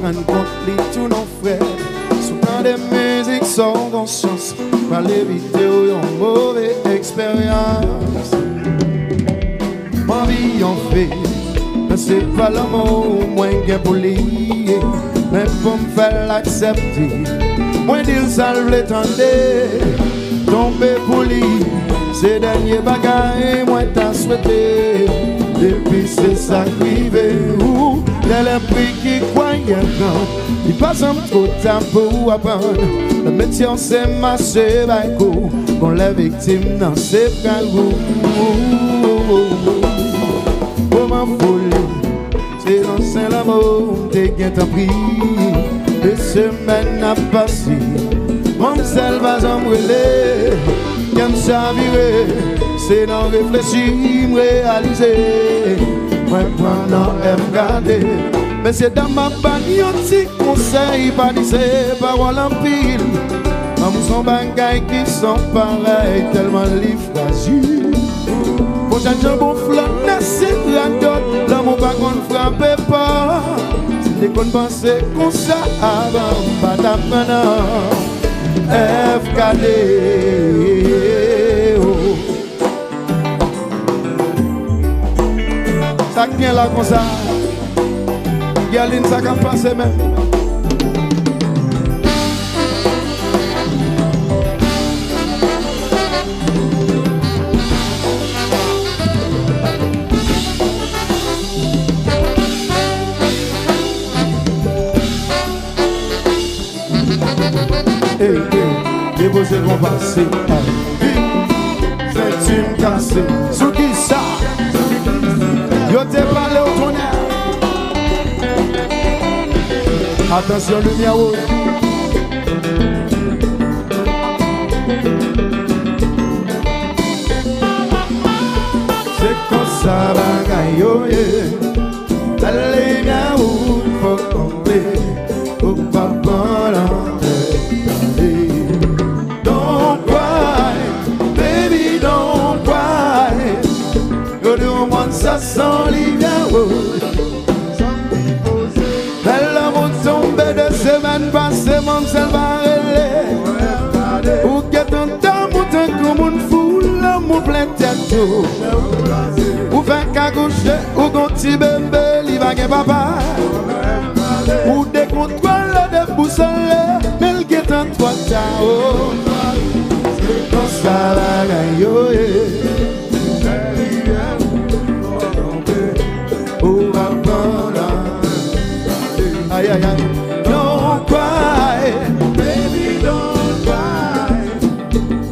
rendre compte de tous nos frères. Souvent des musiques sans conscience, pour éviter une mauvaise expérience. Ma vie en fait, mais c'est pas l'amour, moins que pour lier, mais pour me faire l'accepter. Moi dire ça le tendez, tomber pour lui, c'est dernier bagaille, moi t'as souhaité. Depuis c'est ça qui veut, les prix qui croyaient non, il passe un trop de temps pour apprendre. Le métier c'est marché, qu'on les victimes dans ses bras. Oh ma folie, c'est l'ancien l'amour, t'es bien t'en pris. Les semaines à passer, mon seul va s'embrûler. Comme ça virer, c'est d'en réfléchir, me réaliser. Moi pendant FKD, mais c'est dans ma bannière un petit conseil, pas dire ces paroles en pile. Comme son bagaille qui sont pareils, tellement les fragiles. Prochain jambon flanc, c'est la dot, l'amour pas qu'on frappe pas. Si t'es qu'on pensait qu'on ça avant, pas ta maintenant. FKD. Ça vient là comme ça. Galine, ça va passer même. Déposer qu'on passe, c'est une cassée. Sous qui ça? Yo t'ai parlé au tonnerre. Attention lumière rouge. C'est comme ça bagaille yo yeah. La lumière rouge faut tomber. Faut pas prendre. Ça sent l'hiver. Elle a tombé de semaine passée, mon seul va relais. Ou qu'est un temps, mouton comme une foule, l'amour plein tête. Ou fait qu'à coucher, ou qu'on t'y bébé, il va gagner papa. Ou des contrôles de boussole, mais il guette un toit de tao. C'est comme ça la gagne. Aïe aïe aïe. Don't cry, baby don't cry.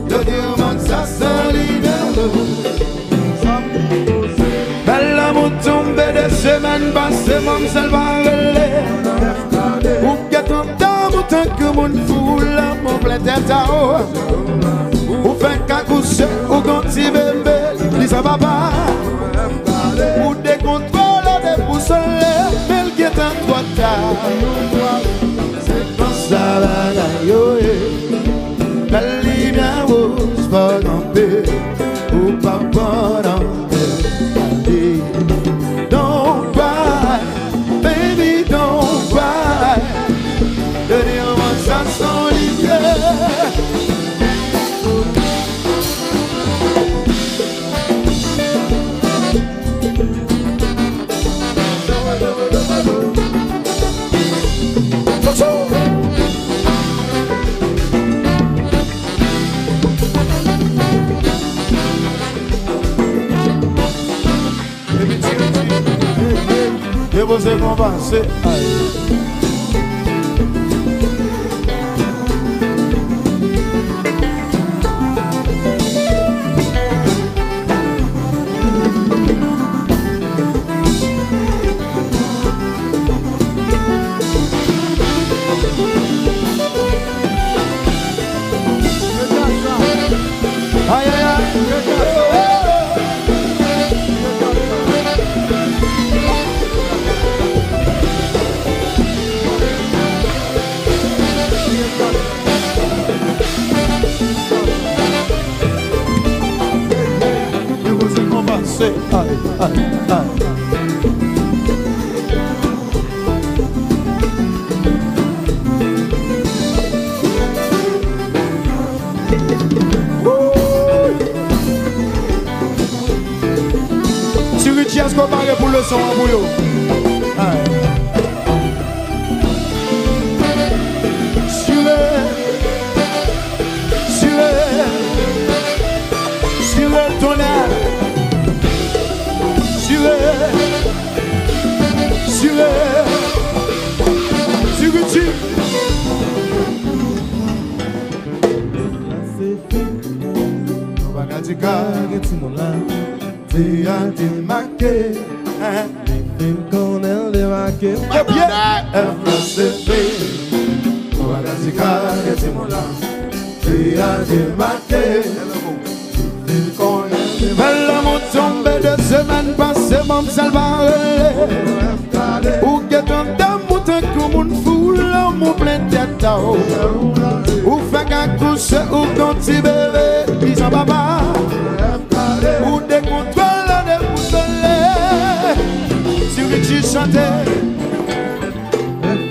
Le diamant ça sent l'hiver. Belle amour tombée de semaine passée, mon seul va relais. Ou qu'est un temps, mouton que mon foule, mon plein tête à eau. Ou fait qu'à coucher, ou quand t'y bébé, dis ça va pas. Ou des contrôles, des boussoles. C'est un toit de table. C'est comme ça la gagne. La lumière rouge va camper. Ou pas pendant. Don't cry, baby, don't cry. Le diamant ça sent l'hiver. Et vous êtes convaincu. Aïe aïe aïe. Aïe, aïe, aïe. son pour eux. Sur le tonnerre. L'amour tombé de semaine passée, mon salvare. Ou que ton d'amour te comme une foule, l'amour plein de tête. Ou fait qu'un couche, ou ton petit bébé, ils sont papa. Ou des contrôles, des contrôles. Si tu chantais,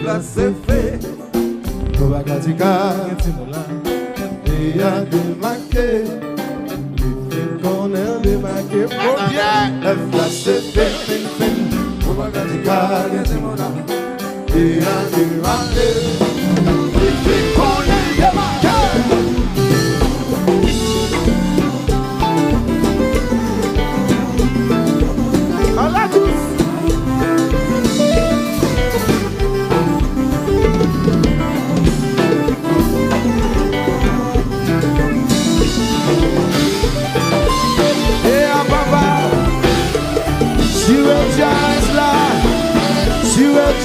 là c'est fait. On va gâter car, et à démarquer. On est démarqué. Oh bien, là c'est fait. On va gâter car, et à démarquer. On est démarqué. À la douce.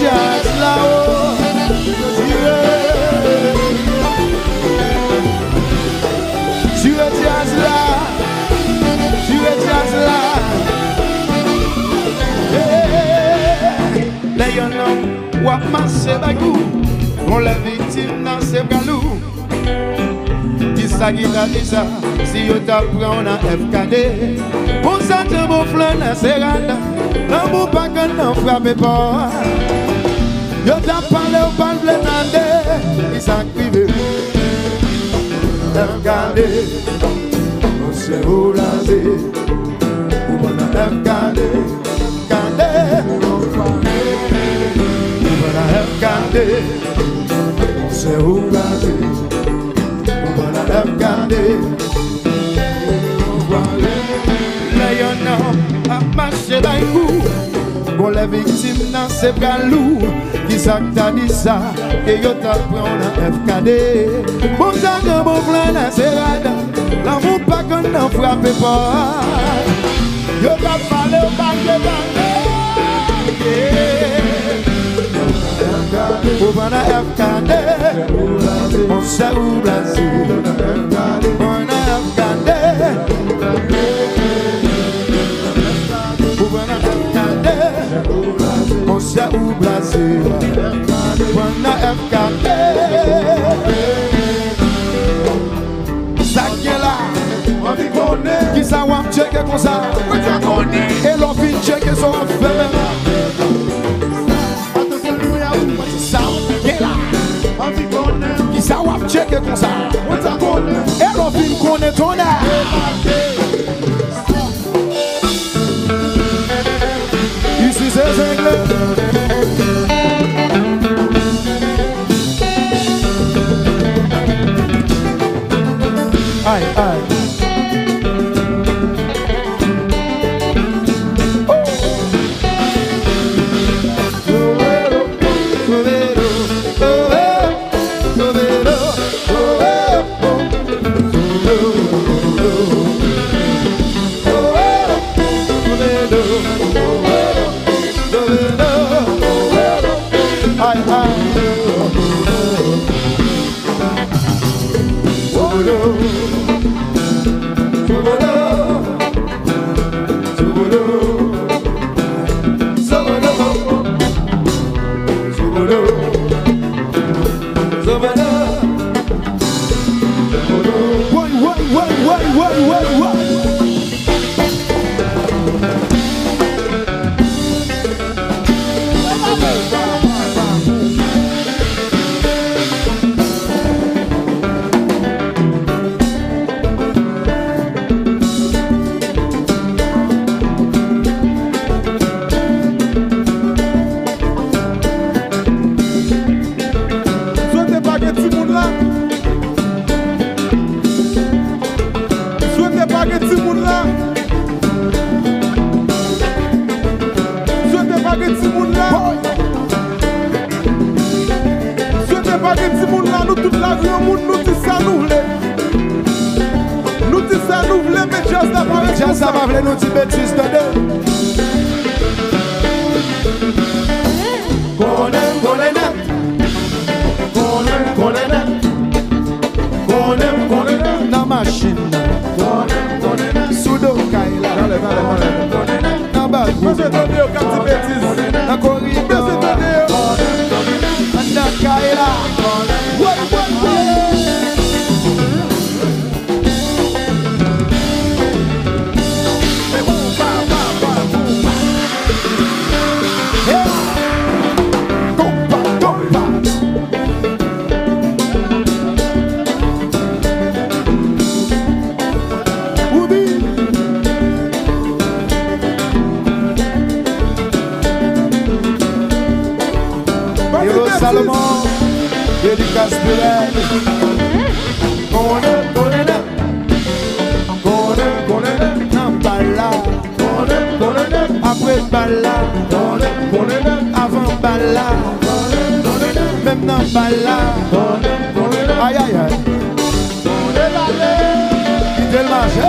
Just là, oh, tu es just là, tu es just là. D'ailleurs non, ou à marcher bagou, on la victime dans ses galous. Dis ça qui t'a dit ça, si yo t'apprend on a FKD. Pour ça tu bon flan dans ses rades, l'amour pas qu'on n'en frappe pas. Yo t'a parlé au bal blenande, il s'en crive. FKD, on s'est roulé. On a FKD, FKD. On a FKD, on s'est roulé. On a FKD. L'ayon a marché d'un coup. Bon les victimes dans ces galous. Qui ça t'a dit ça, et yo t'apprend à FKD. Bon ça de bon plein dans ses rades, l'amour pas qu'on n'en frappe pas. Yo t'a parlé au bac de bac. Pour prendre FKD, on s'est oublié. On a FKD. Pour prendre FKD. On s'est oublié, on a FKD. Ça qui est là, on dit qu'on est. Qui ça va checker comme ça, et l'on vient checker son fait. Ça qui est là, on dit qu'on est. Qui ça va checker comme ça, et l'on vient connaître ton âme. Ici c'est anglais. Aïe, aïe. pas de petits monde là, nous toute la vie, nous disons ça, nous voulons. Nous disons ça, nous voulons, mais jazz n'a pas avec Jazz n'a pas voulu nous dire bêtises, na machine, Sudo Kaila, na bagou, na corridor, na Kaila. Salomon, dédicace spirituelle. Nan bala, après bala, avant bala, même nan bala. Aïe aïe aïe. Quittez le marché.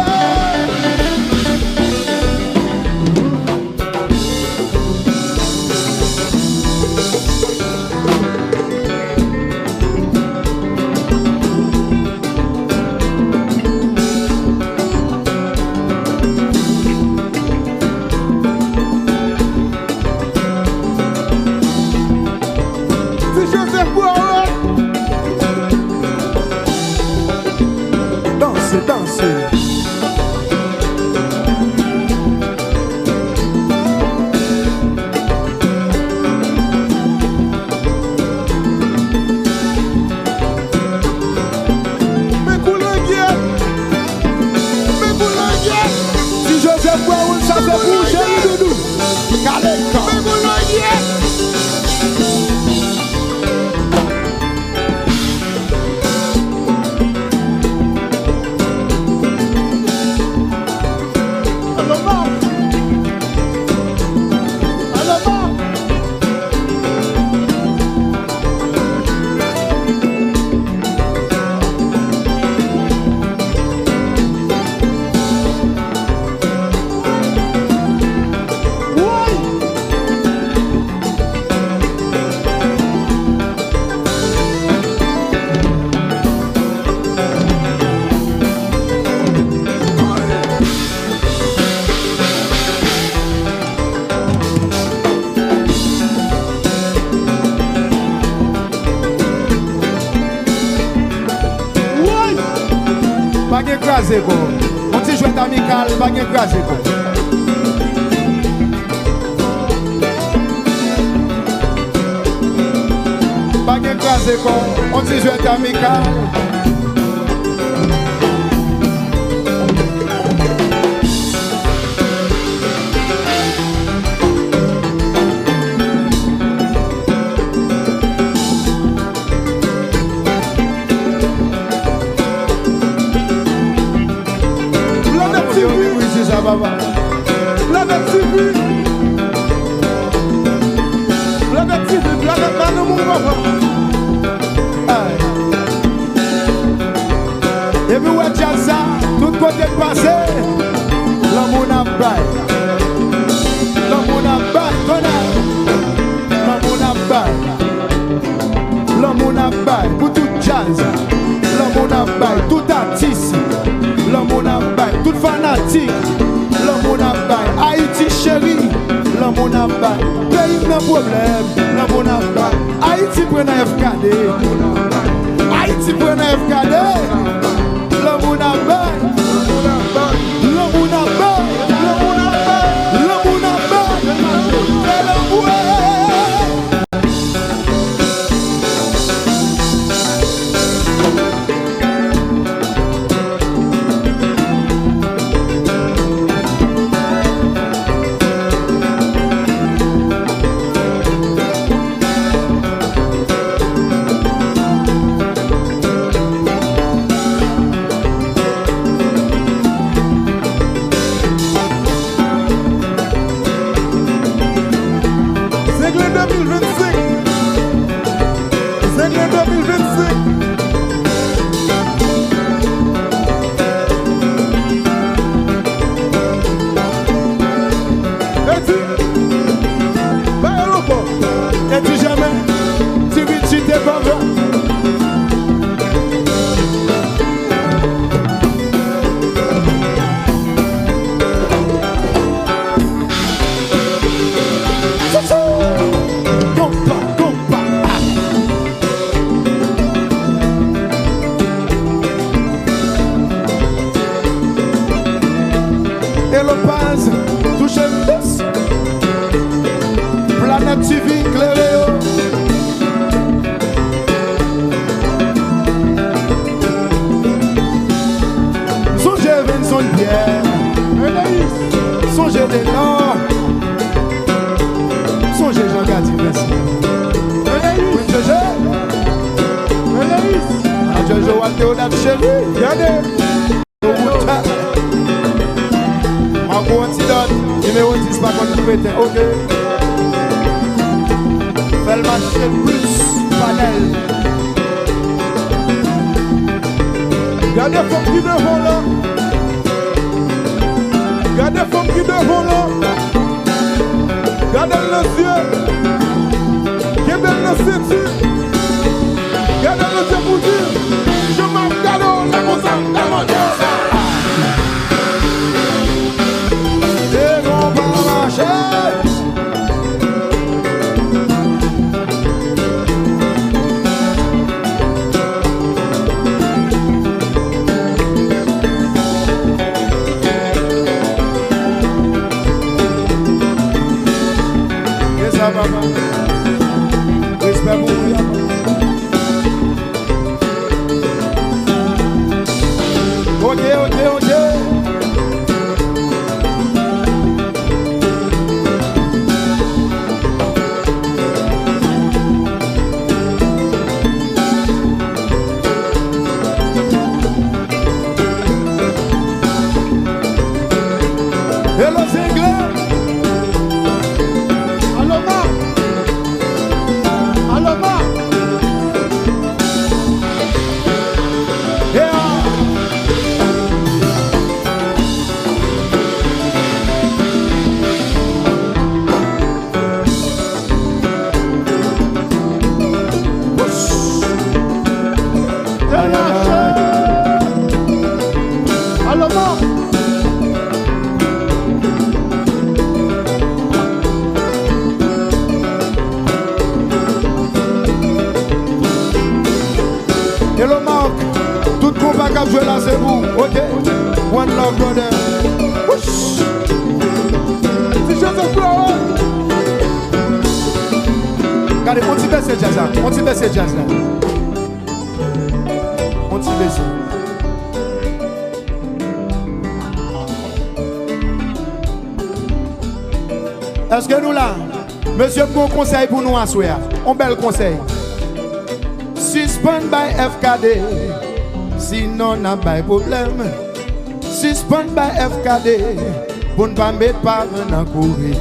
On t'y joue amical, pas de grâce. Pas de grâce, on t'y joue amical. Planète TV, Planète TV, Planète Manu mon papa. Et puis ouais jazz tout côté passé, l'amour n'a pas, l'amour n'a pas, l'amour n'a pas, l'amour n'a pas, pour tout jazz, l'amour n'a pas, tout artiste, l'amour n'a pas, tout fanatique. L'amour n'a pas, Haïti chérie, l'amour n'a pas, pays n'a problème, l'amour n'a pas, Haïti prenne FKD, Haïti prenne FKD, l'amour n'a pas, l'amour n'a pas, l'amour n'a pas, l'amour n'a pas, l'amour n'a pas, l'amour. Simon Pierre, songez des noms, songez Jean-Gadi Vincent, Jojo Walter chérie, regardez, Marco Antidote, numéro 10 par contre vous mettez, ok. Fais le marché plus panel. Regardez les femmes qui devant là. Regardez les femmes qui devant là. Regardez les yeux. Regardez les ceinture. Regardez les yeux pour dire. Je m'appelle la cosa, la mondiale. Et on va marcher. Respect pour vous. Ok. Hello, Zingler. Hello Mark, tout combat qu'a joué là c'est vous, ok? One love brother. Si je te crois. Regardez, on t'y baisse ce jazz là, on t'y baisse ce jazz là. On t'y baisse. Est-ce que nous là, monsieur, bon conseil pour nous asseoir, un bel conseil. Suspend by FKD, sinon n'a pas de problème. Suspend by FKD, pour ne pas mettre par un courir.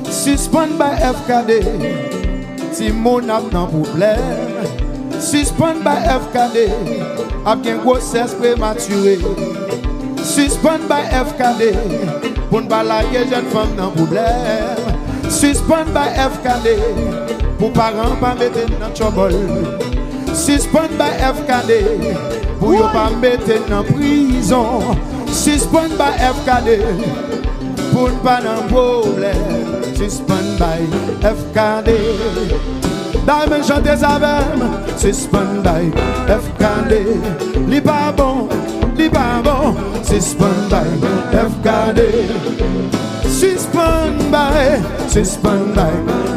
Suspend by FKD, si mon n'a pas de problème. Suspend by FKD, avec une grossesse prématurée. Suspend by FKD, pour ne pas laguer jeune femme dans problème. Suspend by FKD, pour parents pas mettre dans trouble. Suspend by FKD, pour ne pas mettre dans prison. Suspend by FKD, pour ne pas dans problème. Suspend by FKD. Diamond chante sa veine. Suspend by FKD. Li pas bon, li pas bon. Suspend by FKD. Suspend by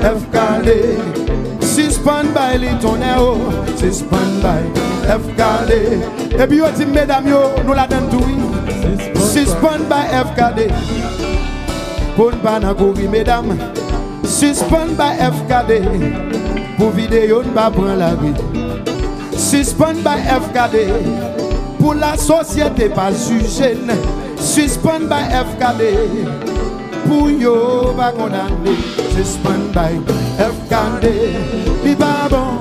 FKD. Suspend by les tonnerres. Suspend by FKD. Et puis on dit mesdames yo, nous la donne tout. Suspend by FKD. Pour ne pas courir mesdames. Suspend by FKD. Pour vidéo ne pas prendre la vie. Suspend by FKD. Pour la société pas juger. Suspend by FKD. Pour yo pas condamner. Suspend by FKD. Li pas bon.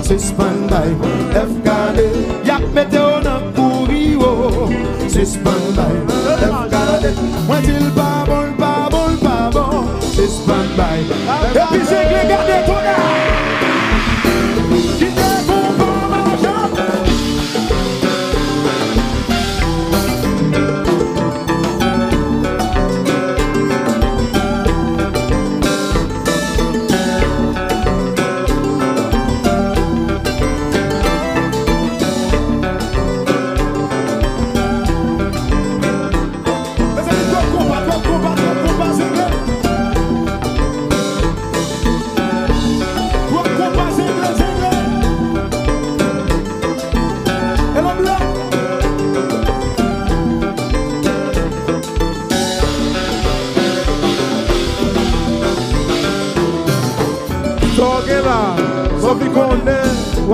Suspend by FKD. Y'a météo dans courir. Suspend by FKD. Moi il pas bon. Suspend by FKD. Et puis c'est que regardez ton âme. Qui te bon pour marcher.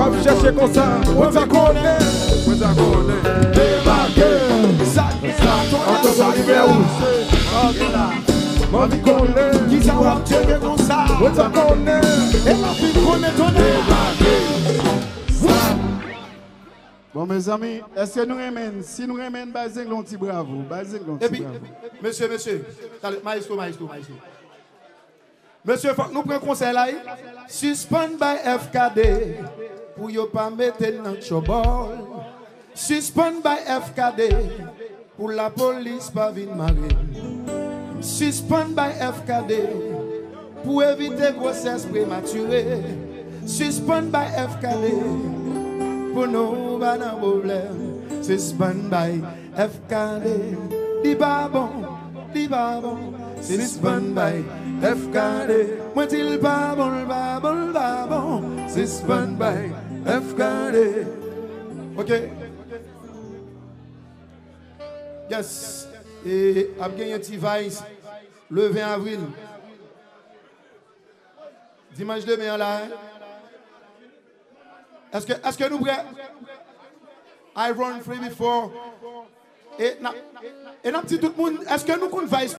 On va chercher comme ça. On va connaître. On va connaître. Débarquer. Ça, on te salue vers où? Ma vie connaît. Qui ça va checker comme ça? On va connaître. Et ma vie connaît ton Bon, mes amis, est-ce que nous remènons? Si nous remènons, basez un petit bravo. Et puis, monsieur, maestro. Monsieur, faut que nous prenions conseil là. Suspend by FKD pour ne pas mettre dans le chobol. Suspend by FKD pour la police pas venir marine. Suspend by FKD pour éviter grossesse prématurée. Suspend by FKD pour nous pas de problème. Suspend by FKD. Dis pas bon. Suspend by FKD. Moi dis pas bon. Suspend by FKD. Ok. Yes. Et a gagné un petit vice le 20 avril. Dimanche demain là. Est-ce que nous prêts? I run free before. Et n'a petit tout le monde. Est-ce que nous connaissons vice?